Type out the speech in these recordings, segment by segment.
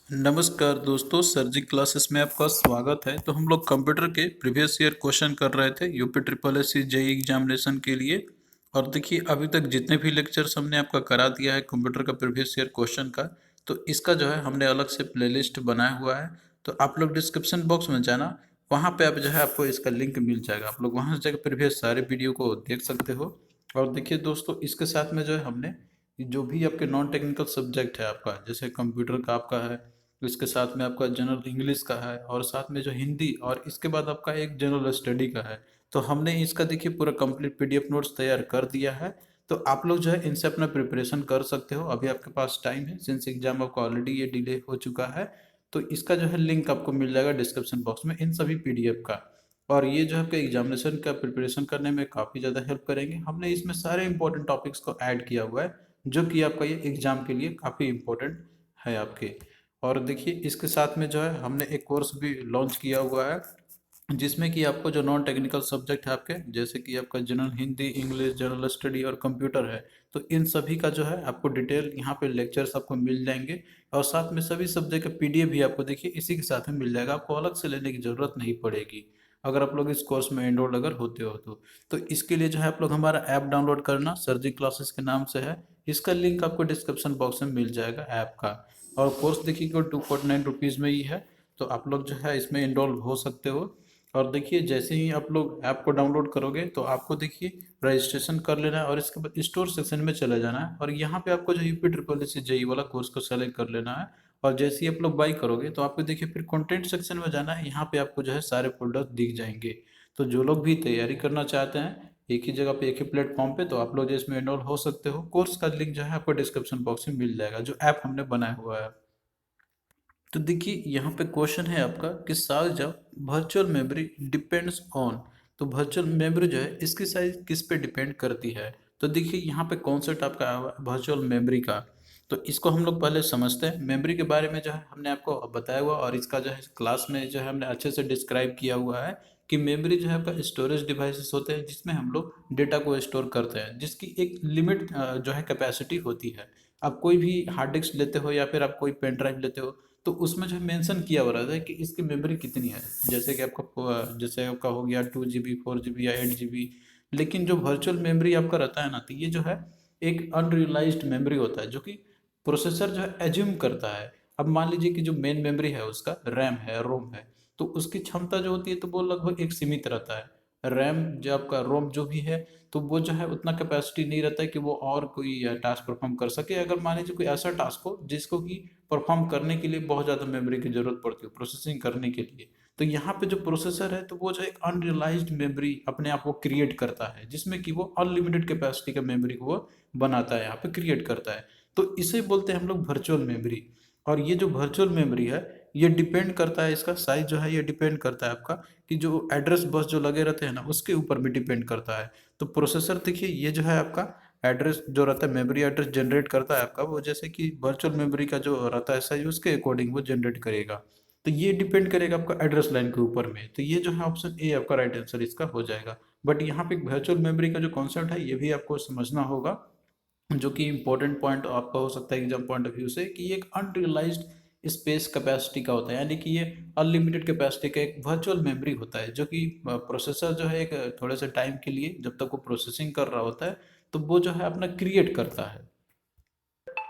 नमस्कार दोस्तों, सरजी क्लासेस में आपका स्वागत है। तो हम लोग कंप्यूटर के प्रीवियस ईयर क्वेश्चन कर रहे थे UP triple S C JE examination के लिए। और देखिए, अभी तक जितने भी लेक्चर्स हमने आपका करा दिया है कंप्यूटर का प्रीवियस ईयर क्वेश्चन का, तो इसका जो है हमने अलग से प्लेलिस्ट बनाया हुआ है। तो आप लोग डिस्क्रिप्शन बॉक्स में जाना, वहाँ पे आप जो है आपको इसका लिंक मिल जाएगा। आप लोग वहाँ से जाकर प्रीवियस सारे वीडियो को देख सकते हो। और देखिए दोस्तों, इसके साथ में जो है हमने जो भी आपके नॉन टेक्निकल सब्जेक्ट है आपका, जैसे कंप्यूटर का आपका है, तो इसके साथ में आपका जनरल इंग्लिश का है, और साथ में जो हिंदी, और इसके बाद आपका एक जनरल स्टडी का है। तो हमने इसका देखिए पूरा कंप्लीट पीडीएफ नोट्स तैयार कर दिया है। तो आप लोग जो है इनसे अपना प्रिपरेशन कर सकते हो। अभी आपके पास टाइम है, सिंस एग्जाम आपका ऑलरेडी ये डिले हो चुका है। तो इसका जो है लिंक आपको मिल जाएगा डिस्क्रिप्शन बॉक्स में इन सभी पीडीएफ का। और ये जो है आपके एग्जामिनेशन का प्रिपरेशन करने में काफ़ी ज़्यादा हेल्प करेंगे। हमने इसमें सारे इंपॉर्टेंट टॉपिक्स को ऐड किया हुआ है, जो कि आपका ये एग्जाम के लिए काफ़ी इंपॉर्टेंट है आपके। और देखिए, इसके साथ में जो है हमने एक कोर्स भी लॉन्च किया हुआ है, जिसमें कि आपको जो नॉन टेक्निकल सब्जेक्ट है आपके, जैसे कि आपका general Hindi, English, general study और कंप्यूटर है, तो इन सभी का जो है आपको डिटेल यहाँ पे लेक्चर्स आपको मिल जाएंगे। और साथ में सभी सब्जेक्ट का पीडीएफ भी आपको देखिए इसी के साथ में मिल जाएगा, आपको अलग से लेने की ज़रूरत नहीं पड़ेगी अगर आप लोग इस कोर्स में एनरोल अगर होते हो तो इसके लिए जो है आप लोग हमारा ऐप डाउनलोड करना, सरजी क्लासेस के नाम से है। इसका लिंक आपको डिस्क्रिप्शन बॉक्स में मिल जाएगा ऐप का। और कोर्स देखिए केवल 249 रुपीज़ में ही है। तो आप लोग जो है इसमें इनरोल हो सकते हो। और देखिए, जैसे ही आप लोग ऐप को डाउनलोड करोगे तो आपको देखिए रजिस्ट्रेशन कर लेना है, और इसके बाद स्टोर सेक्शन में चले जाना है, और यहाँ पे आपको जो UP triple S C JE वाला कोर्स को सेलेक्ट कर लेना है। और जैसे ही आप लोग बाई करोगे तो आपको देखिए फिर कंटेंट सेक्शन में जाना है, यहाँ पे आपको जो है सारे फोल्डर दिख जाएंगे। तो जो लोग भी तैयारी करना चाहते हैं एक ही जगह पे, एक ही प्लेटफॉर्म पे, तो आप लोग जो इसमें इनरोल हो सकते हो। कोर्स का लिंक जो है आपको डिस्क्रिप्शन बॉक्स में मिल जाएगा, जो ऐप हमने बनाया हुआ है। तो देखिए, यहाँ पे क्वेश्चन है आपका कि साल जब वर्चुअल मेमोरी डिपेंड्स ऑन, तो वर्चुअल मेमोरी जो है इसकी साइज किस पे डिपेंड करती है। तो देखिए, यहाँ पे कॉन्सेप्ट आपका आया हुआ है वर्चुअल मेमोरी का। तो इसको हम लोग पहले समझते हैं। मेमोरी के बारे में जो है हमने आपको बताया हुआ, और इसका जो है क्लास में जो है हमने अच्छे से डिस्क्राइब किया हुआ है कि मेमोरी जो है आपका स्टोरेज डिवाइसेस होते हैं, जिसमें हम लोग डेटा को स्टोर करते हैं, जिसकी एक लिमिट जो है कैपेसिटी होती है। आप कोई भी हार्ड डिस्क लेते हो या फिर आप कोई पेन ड्राइव लेते हो, तो उसमें जो है मेंशन किया हुआ रहता है कि इसकी मेमोरी कितनी है। जैसे कि आपका हो गया 2 GB, 4 GB या 8 GB। लेकिन जो वर्चुअल मेमोरी आपका रहता है ना, तो ये जो है एक अनरियलाइज्ड मेमोरी होता है, जो कि प्रोसेसर जो है एज्यूम करता है। अब मान लीजिए कि जो मेन मेमोरी है उसका रैम है, रोम है, तो उसकी क्षमता जो होती है तो वो लगभग एक सीमित रहता है। रैम जो आपका रोम जो भी है, तो वो जो है उतना कैपेसिटी नहीं रहता है कि वो और कोई टास्क परफॉर्म कर सके। अगर मान लीजिए कोई ऐसा टास्क हो जिसको कि परफॉर्म करने के लिए बहुत ज़्यादा मेमोरी की ज़रूरत पड़ती है प्रोसेसिंग करने के लिए, तो यहाँ पे जो प्रोसेसर है तो वो जो एक अनरियलाइज्ड मेमोरी अपने आप वो क्रिएट करता है, जिसमें कि वो अनलिमिटेड कैपेसिटी का मेमोरी को वो बनाता है, यहाँ पे क्रिएट करता है। तो इसे बोलते हैं हम लोग वर्चुअल मेमोरी। और ये जो वर्चुअल मेमोरी है, ये डिपेंड करता है, इसका साइज जो है ये डिपेंड करता है आपका कि जो एड्रेस बस जो लगे रहते हैं ना, उसके ऊपर भी डिपेंड करता है। तो प्रोसेसर देखिए, ये जो है आपका एड्रेस जो रहता है, मेमोरी एड्रेस जनरेट करता है आपका, वो जैसे कि वर्चुअल मेमोरी का जो रहता है साइज, उसके अकॉर्डिंग वो जनरेट करेगा। तो ये डिपेंड करेगा आपका एड्रेस लाइन के ऊपर में। तो ये जो है ऑप्शन ए आपका राइट आंसर इसका हो जाएगा। बट यहाँ पे वर्चुअल मेमोरी का जो कॉन्सेप्ट है ये भी आपको समझना होगा, जो कि इंपॉर्टेंट पॉइंट आपका हो सकता है एग्जाम पॉइंट ऑफ व्यू से, कि ये एक अनरियलाइज्ड स्पेस कैपेसिटी का होता है, यानी कि ये अनलिमिटेड कैपेसिटी का एक वर्चुअल मेमोरी होता है, जो कि प्रोसेसर जो है एक थोड़े से टाइम के लिए, जब तक वो प्रोसेसिंग कर रहा होता है, तो वो जो है अपना क्रिएट करता है।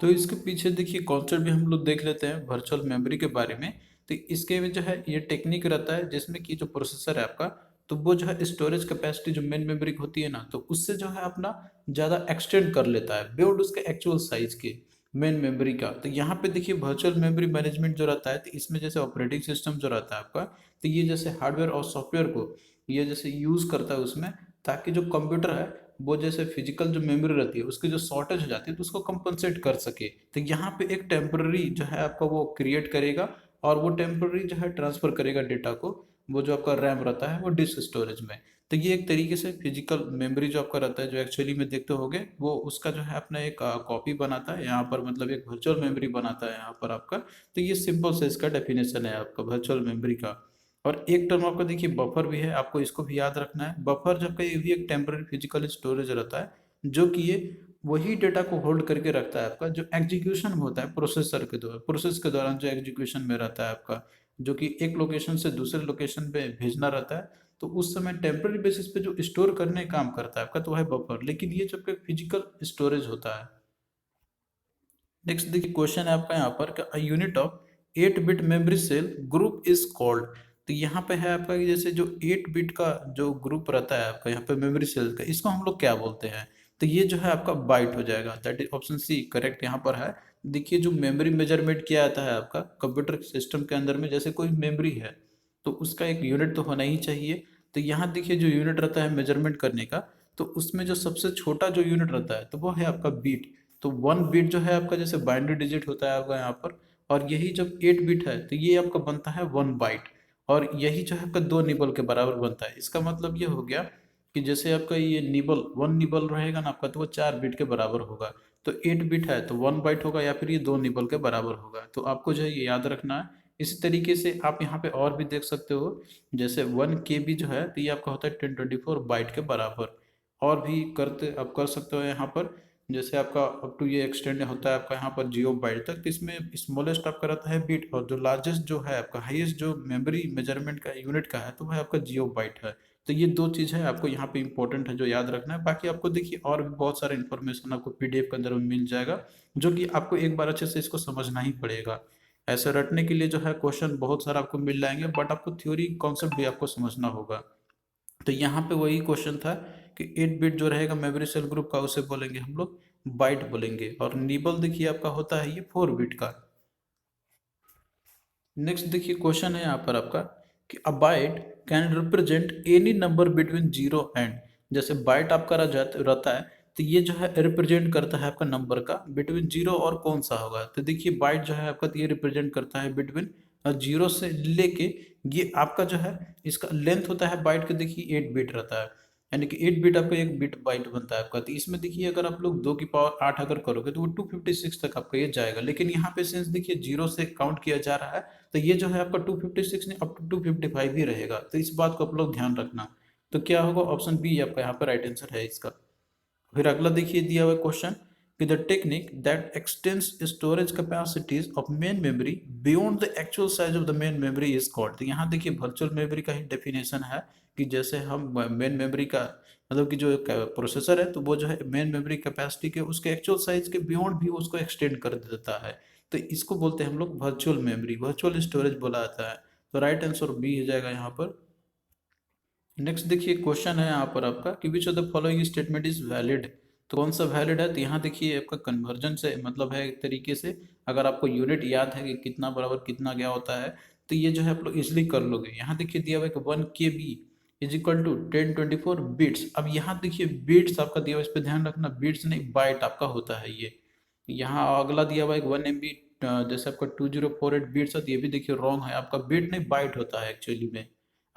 तो इसके पीछे देखिए कॉन्सेप्ट भी हम लोग देख लेते हैं वर्चुअल मेमोरी के बारे में। तो इसके में जो है ये टेक्निक रहता है, जिसमें कि जो प्रोसेसर है आपका, तो वो जो है स्टोरेज कैपेसिटी जो मेन मेमोरी होती है ना, तो उससे जो है अपना ज़्यादा एक्सटेंड कर लेता है बियॉन्ड उसके एक्चुअल साइज के मेन मेमोरी का। तो यहाँ पे देखिए वर्चुअल मेमोरी मैनेजमेंट जो रहता है, तो इसमें जैसे ऑपरेटिंग सिस्टम जो रहता है आपका, तो ये जैसे हार्डवेयर और सॉफ्टवेयर को ये जैसे यूज़ करता है उसमें, ताकि जो कंप्यूटर है वो जैसे फिजिकल जो मेमोरी रहती है उसकी जो शॉर्टेज हो जाती है तो उसको कंपनसेट कर सके। तो यहाँ पे एक टेम्पररी जो है आपका वो क्रिएट करेगा, और वो टेम्पररी जो है ट्रांसफर करेगा डेटा को, वो जो आपका रैम रहता है वो डिस्क स्टोरेज में। तो ये एक तरीके से फिजिकल मेमोरी जो आपका रहता है, जो एक्चुअली में देखते होगे, वो उसका जो है अपना एक कॉपी बनाता है यहाँ पर, मतलब एक वर्चुअल मेमोरी बनाता है यहाँ पर आपका। तो ये सिंपल से इसका डेफिनेशन है आपका वर्चुअल मेमोरी का। और एक टर्म आपका देखिए बफर भी है, आपको इसको भी याद रखना है। बफर जब का ये भी एक टेम्पररी फिजिकल स्टोरेज रहता है, जो कि ये वही डेटा को होल्ड करके रखता है आपका जो एग्जीक्यूशन होता है प्रोसेसर के द्वारा, प्रोसेस के दौरान जो एग्जीक्यूशन में रहता है आपका, जो कि एक लोकेशन से दूसरे लोकेशन पे भेजना रहता है। तो उस समय टेम्पररी बेसिस पे जो स्टोर करने का काम करता है आपका तो है बफर, लेकिन ये जब फिजिकल स्टोरेज होता है। नेक्स्ट देखिए क्वेश्चन है आपका यहाँ पर कि unit of 8 bit memory cell group is called. तो यहाँ पे है आपका कि जैसे जो 8 बिट का जो ग्रुप रहता है आपका यहाँ पे मेमोरी सेल का, इसको हम लोग क्या बोलते हैं? तो ये जो है आपका बाइट हो जाएगा, that is option C correct यहाँ पर है। देखिए जो मेमोरी मेजरमेंट किया जाता है आपका कंप्यूटर सिस्टम के अंदर में, जैसे कोई मेमोरी है तो उसका एक यूनिट तो होना ही चाहिए। तो यहाँ देखिए जो यूनिट रहता है मेजरमेंट करने का, तो उसमें जो सबसे छोटा जो यूनिट रहता है तो वो है आपका बीट। तो 1 बिट जो है आपका जैसे बाइनरी डिजिट होता है आपका यहाँ पर, और यही जब 8 बिट है तो ये आपका बनता है 1 बाइट, और यही जो है आपका 2 निबल के बराबर बनता है। इसका मतलब ये हो गया कि जैसे आपका ये निबल 1 निबल रहेगा ना आपका, तो वो 4 बिट के बराबर होगा। तो 8 बिट है तो 1 बाइट होगा, या फिर ये 2 निबल के बराबर होगा। तो आपको जो है ये याद रखना है। इसी तरीके से आप यहाँ पे और भी देख सकते हो, जैसे 1 KB जो है तो ये आपका होता है 1024 बाइट के बराबर। और भी करते आप कर सकते हो यहाँ पर, जैसे आपका अप टू ये एक्सटेंड होता है आपका यहाँ पर 0 बाइट तक। तो इसमें स्मॉलेस्ट आपका रहता है बिट, और जो लार्जेस्ट जो है आपका हाईएस्ट जो मेमोरी मेजरमेंट का यूनिट का है तो वह आपका 0 बाइट है। तो ये दो चीज़ है आपको यहाँ पे इंपॉर्टेंट है जो याद रखना है। बाकी आपको देखिए और भी बहुत सारा इन्फॉर्मेशन आपको पीडीएफ के अंदर में मिल जाएगा, जो कि आपको एक बार अच्छे से इसको समझना ही पड़ेगा। ऐसे रटने के लिए जो है क्वेश्चन बहुत सारा आपको मिल जाएंगे, बट आपको थ्योरी कॉन्सेप्ट भी आपको समझना होगा। तो यहाँ पे वही क्वेश्चन था कि 8 बिट जो रहेगा मेमोरी सेल ग्रुप का उसे बोलेंगे हम लोग बाइट बोलेंगे, और निबल देखिए आपका होता है ये 4 बिट का। नेक्स्ट देखिए क्वेश्चन है यहाँ पर आपका कि a byte can represent any number between 0 and. जैसे बाइट आपका रहता है तो ये जो है रिप्रेजेंट करता है आपका नंबर का बिटवीन 0 और कौन सा होगा। तो देखिए बाइट जो है आपका तो ये रिप्रेजेंट करता है बिटवीन 0 से लेके, ये आपका जो है इसका लेंथ होता है बाइट का, देखिए 8 बिट रहता है, यानी कि 8 बिट आपका एक बिट बाइट बनता है आपका। तो इसमें देखिए अगर आप लोग 2 की पावर 8 अगर करोगे तो वो 256 तक आपका ये जाएगा। लेकिन यहाँ पे सेंस देखिए 0 से काउंट किया जा रहा है, तो ये जो है आपका 256 नहीं अप टू 255 ही रहेगा। तो इस बात को आप लोग ध्यान रखना। तो क्या होगा, ऑप्शन बी आपका यहाँ पर राइट आंसर है इसका। फिर अगला देखिए दिया हुआ क्वेश्चन कि the technique that x tends storage capacities of main memory beyond the actual size of the main memory is called. तो यहाँ देखिए वर्चुअल मेमोरी का ही डेफिनेशन है कि जैसे हम मेन मेमोरी का मतलब कि जो प्रोसेसर है तो वो जो है मेन मेमोरी कैपेसिटी के उसके एक्चुअल साइज के बियॉन्ड भी उसको एक्सटेंड कर देता है। तो इसको बोलते हैं हम लोग वर्चुअल मेमोरी, वर्चुअल स्टोरेज बोला जाता है। तो राइट आंसर बी हो जाएगा यहाँ पर। नेक्स्ट देखिए क्वेश्चन है यहाँ पर आपका कि which of the following statement is valid. तो कौन सा वैलिड है? तो यहाँ देखिए आपका कन्वर्जन से मतलब है एक तरीके से, अगर आपको यूनिट याद है कि कितना बराबर कितना क्या होता है तो ये जो है आप लोग इजिली कर लोगे। यहाँ देखिए दिया हुआ है कि 1 KB is equal to 1024 bits. अब यहाँ देखिए बिट्स आपका दिया हुआ, इस पर ध्यान रखना, बिट्स नहीं बाइट आपका होता है ये। यहाँ अगला दिया हुआ है 1 MB, जैसे आपका 2048 बिट्स है, तो ये भी देखिए रॉन्ग है, आपका बिट नहीं बाइट होता है एक्चुअली में।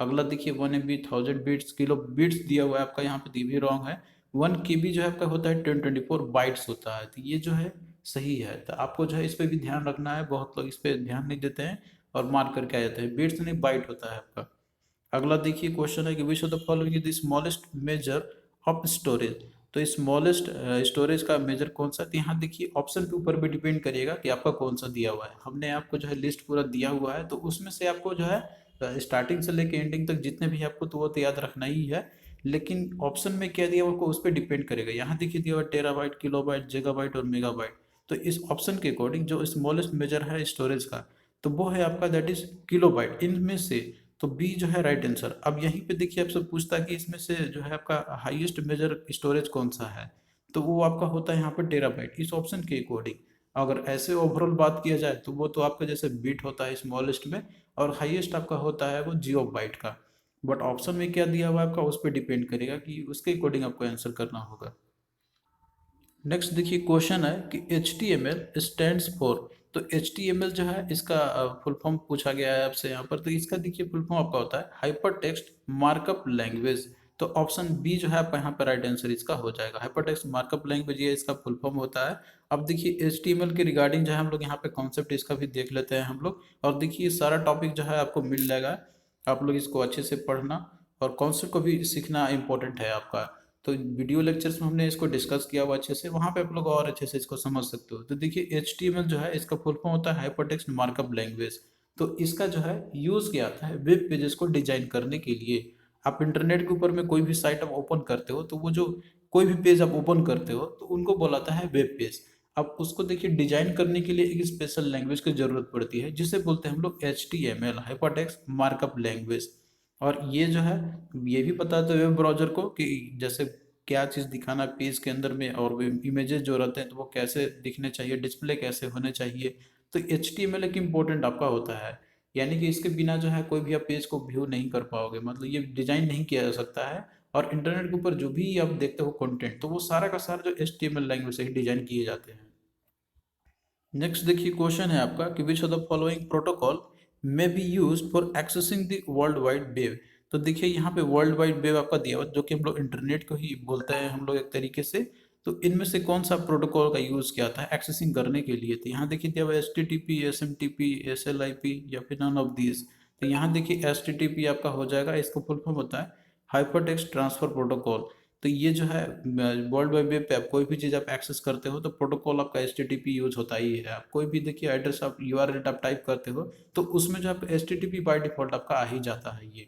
अगला देखिए 1 MB 1000 बिट्स, किलो बिट्स दिया हुआ है आपका यहाँ पे, तो ये भी रॉन्ग है। 1 KB जो है आपका होता है 1024 बाइट्स होता है, तो ये जो है सही है। तो आपको जो है इस पर भी ध्यान रखना है, बहुत लोग इस पर ध्यान नहीं देते हैं और मार्क करके आ जाते हैं, बिट्स नहीं बाइट होता है आपका। अगला देखिए क्वेश्चन है कि which of the following is the smallest measure of storage. तो स्मॉलेस्ट स्टोरेज का मेजर कौन सा है? तो यहाँ देखिए ऑप्शन के ऊपर भी डिपेंड करेगा कि आपका कौन सा दिया हुआ है। हमने आपको जो है लिस्ट पूरा दिया हुआ है, तो उसमें से आपको जो है स्टार्टिंग से लेके एंडिंग तक जितने भी आपको तो वो तो याद रखना ही है। लेकिन ऑप्शन में क्या दिया हुआ उस पर डिपेंड करेगा। यहाँ देखिए दिया हुआ टेराबाइट, किलोबाइट, जेगाबाइट और मेगाबाइट। तो इस ऑप्शन के अकॉर्डिंग जो स्मॉलेस्ट मेजर है स्टोरेज का तो वो है आपका दैट इज किलोबाइट। इनमें से तो बी जो है राइट आंसर। अब यहीं पे देखिए आपसे पूछता है कि इसमें से जो है आपका हाईएस्ट मेजर स्टोरेज कौन सा है, तो वो आपका होता है यहाँ पे टेराबाइट इस ऑप्शन के अकॉर्डिंग। अगर ऐसे ओवरऑल बात किया जाए तो वो तो आपका जैसे बिट होता है स्मॉलेस्ट में, और हाईएस्ट आपका होता है वो जियो बाइट का। बट ऑप्शन में क्या दिया हुआ है आपका उस पर डिपेंड करेगा कि उसके अकॉर्डिंग आपको आंसर करना होगा। नेक्स्ट देखिए क्वेश्चन है कि H T M L stands for. तो एच टी एम एल जो है इसका फुल फॉर्म पूछा गया है आपसे यहाँ पर। तो इसका देखिए फुल फॉर्म आपका होता है हाइपर टेक्स्ट मार्कअप लैंग्वेज। तो ऑप्शन बी जो है आपका यहाँ पर राइट आंसर इसका हो जाएगा, हाइपर टेक्स्ट मार्कअप लैंग्वेज ये इसका फुल फॉर्म होता है। अब देखिए एच टी एम एल के रिगार्डिंग जो है हम लोग यहाँ पे कॉन्सेप्ट इसका भी देख लेते हैं हम लोग। और देखिए सारा टॉपिक जो है आपको मिल जाएगा, आप लोग इसको अच्छे से पढ़ना और कॉन्सेप्ट को भी सीखना इंपॉर्टेंट है आपका। तो वीडियो लेक्चर्स में हमने इसको डिस्कस किया हुआ अच्छे से, वहाँ पे आप लोग और अच्छे से इसको समझ सकते हो। तो देखिए HTML जो है इसका फुल फॉर्म होता है हाइपरटेक्स्ट मार्कअप लैंग्वेज। तो इसका जो है यूज़ किया जाता है वेब पेजेस को डिजाइन करने के लिए। आप इंटरनेट के ऊपर में कोई भी साइट आप ओपन करते हो तो वो जो कोई भी पेज आप ओपन करते हो तो उनको बोलाता है वेब पेज। अब उसको देखिए डिजाइन करने के लिए एक स्पेशल लैंग्वेज की जरूरत पड़ती है जिसे बोलते हैं हम लोग HTML हाइपरटेक्स्ट मार्कअप लैंग्वेज। और ये जो है ये भी बताते हैं वेब ब्राउजर को कि जैसे क्या चीज़ दिखाना है पेज के अंदर में, और वे इमेजेस जो रहते हैं तो वो कैसे दिखने चाहिए, डिस्प्ले कैसे होने चाहिए। तो HTML एक इम्पोर्टेंट आपका होता है, यानी कि इसके बिना जो है कोई भी आप पेज को व्यू नहीं कर पाओगे, मतलब ये डिजाइन नहीं किया जा सकता है। और इंटरनेट के ऊपर जो भी आप देखते हो कंटेंट तो वो सारा का सारा जो HTML लैंग्वेज से ही डिजाइन किए जाते हैं। नेक्स्ट देखिए क्वेश्चन है आपका कि which of the following protocol may be use for accessing the world wide web. तो देखिए यहाँ पे वर्ल्ड वाइड वेब आपका दिया हुआ है, जो कि हम लोग इंटरनेट को ही बोलते हैं हम लोग एक तरीके से। तो इनमें से कौन सा प्रोटोकॉल का यूज किया था एक्सेसिंग करने के लिए। तो यहाँ देखिए दिया हुआ HTTP SMTP SLIP या फिर नन ऑफ दीज। तो यहाँ देखिए HTTP आपका हो जाएगा, इसका फुल फॉर्म होता है हाइपर टेक्स्ट ट्रांसफर प्रोटोकॉल। तो ये जो है वर्ल्ड वाइड वेब पे आप कोई भी चीज़ आप एक्सेस करते हो तो प्रोटोकॉल आपका HTTP यूज होता ही है। आप कोई भी देखिए एड्रेस आप URL आप टाइप करते हो तो उसमें जो आपका HTTP बाय डिफॉल्ट आपका आ ही जाता है ये।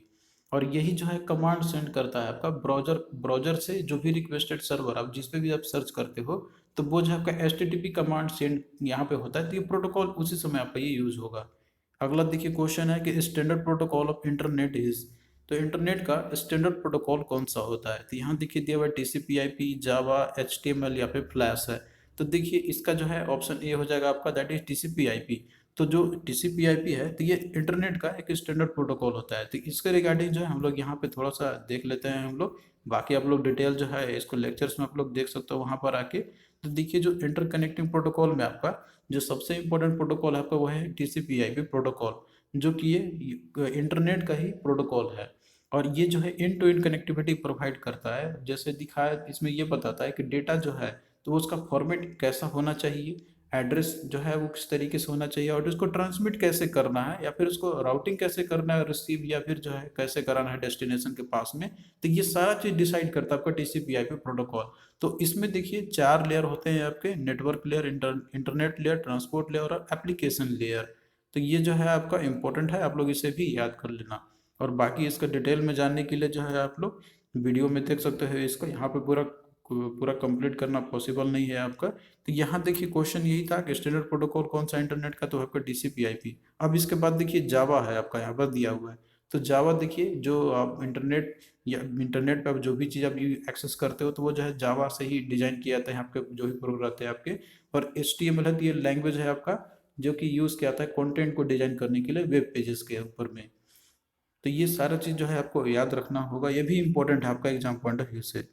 और यही जो है कमांड सेंड करता है आपका ब्राउजर ब्राउजर से जो भी रिक्वेस्टेड सर्वर आप जिस पे भी आप सर्च करते हो तो वो जो आपका HTTP कमांड सेंड यहाँ पे होता है, तो ये प्रोटोकॉल उसी समय आपका ये यूज होगा। अगला देखिए क्वेश्चन है कि standard protocol of internet is. तो इंटरनेट का स्टैंडर्ड प्रोटोकॉल कौन सा होता है। तो यहाँ देखिए दिया हुआ है TCP/IP जावा HTML या फिर फ्लैश है। तो देखिए इसका जो है ऑप्शन ए हो जाएगा आपका, दैट इज TCP/IP। तो जो TCP/IP है तो ये इंटरनेट का एक स्टैंडर्ड प्रोटोकॉल होता है। तो इसके रिगार्डिंग जो है हम लोग यहाँ पे थोड़ा सा देख लेते हैं हम लोग। बाकी आप लोग डिटेल जो है इसको लेक्चर्स में आप लोग देख सकते हो वहाँ पर आके। तो देखिए जो इंटरकनेक्टिंग प्रोटोकॉल में आपका जो सबसे इंपॉर्टेंट प्रोटोकॉल है आपका वो है TCP/IP प्रोटोकॉल, जो कि ये इंटरनेट का ही प्रोटोकॉल है। और ये जो है end to end connectivity provide करता है। जैसे दिखाया इसमें ये बताता है कि डेटा जो है तो वो उसका फॉर्मेट कैसा होना चाहिए, एड्रेस जो है वो किस तरीके से होना चाहिए, और उसको ट्रांसमिट कैसे करना है या फिर उसको राउटिंग कैसे करना है, रिसीव या फिर जो है कैसे कराना है डेस्टिनेशन के पास में। तो ये सारा चीज़ डिसाइड करता है आपका TCP/IP प्रोटोकॉल। तो इसमें देखिए 4 लेयर होते हैं आपके, network layer, internet layer, transport layer और एप्लीकेशन लेयर। तो ये जो है आपका इंपॉर्टेंट है, आप लोग इसे भी याद कर लेना। और बाकी इसका डिटेल में जानने के लिए जो है आप लोग वीडियो में देख सकते हो इसको, यहाँ पे पूरा पूरा कंप्लीट करना पॉसिबल नहीं है आपका। तो यहाँ देखिए क्वेश्चन यही था कि स्टैंडर्ड प्रोटोकॉल कौन सा इंटरनेट का, तो आपका TCP/IP। अब इसके बाद देखिए जावा है आपका यहाँ पर दिया हुआ है। तो जावा देखिए जो आप इंटरनेट या इंटरनेट पर जो भी चीज़ आप एक्सेस करते हो तो वो जो है जावा से ही डिजाइन किया जाता है आपके जो भी प्रोग्राम रहते हैं आपके। और HTML है तो ये लैंग्वेज है आपका जो कि यूज़ किया जाता है कंटेंट को डिजाइन करने के लिए वेब पेजेस के ऊपर में। तो ये सारा चीज़ जो है आपको याद रखना होगा, ये भी इंपॉर्टेंट है आपका एग्जाम पॉइंट ऑफ व्यू से।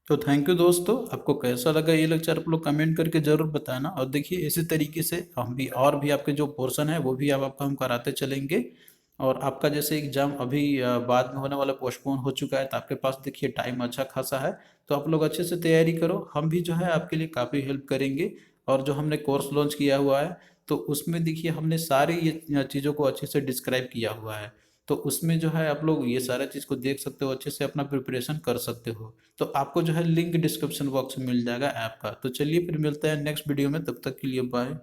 तो थैंक यू दोस्तों, आपको कैसा लगा ये लेक्चर आप लोग कमेंट करके ज़रूर बताना। और देखिए इसी तरीके से हम भी और भी आपके जो पोर्शन है वो भी आप आपका हम कराते चलेंगे। और आपका जैसे एग्जाम अभी बाद में होने वाला पोस्टपोन हो चुका है तो आपके पास देखिए टाइम अच्छा खासा है। तो आप लोग अच्छे से तैयारी करो, हम भी जो है आपके लिए काफ़ी हेल्प करेंगे। और जो हमने कोर्स लॉन्च किया हुआ है तो उसमें देखिए हमने सारी ये चीज़ों को अच्छे से डिस्क्राइब किया हुआ है। तो उसमें जो है आप लोग ये सारा चीज़ को देख सकते हो, अच्छे से अपना प्रिपरेशन कर सकते हो। तो आपको जो है लिंक डिस्क्रिप्शन बॉक्स में मिल जाएगा ऐप का। तो चलिए फिर मिलते हैं नेक्स्ट वीडियो में, तब तक के लिए बाय।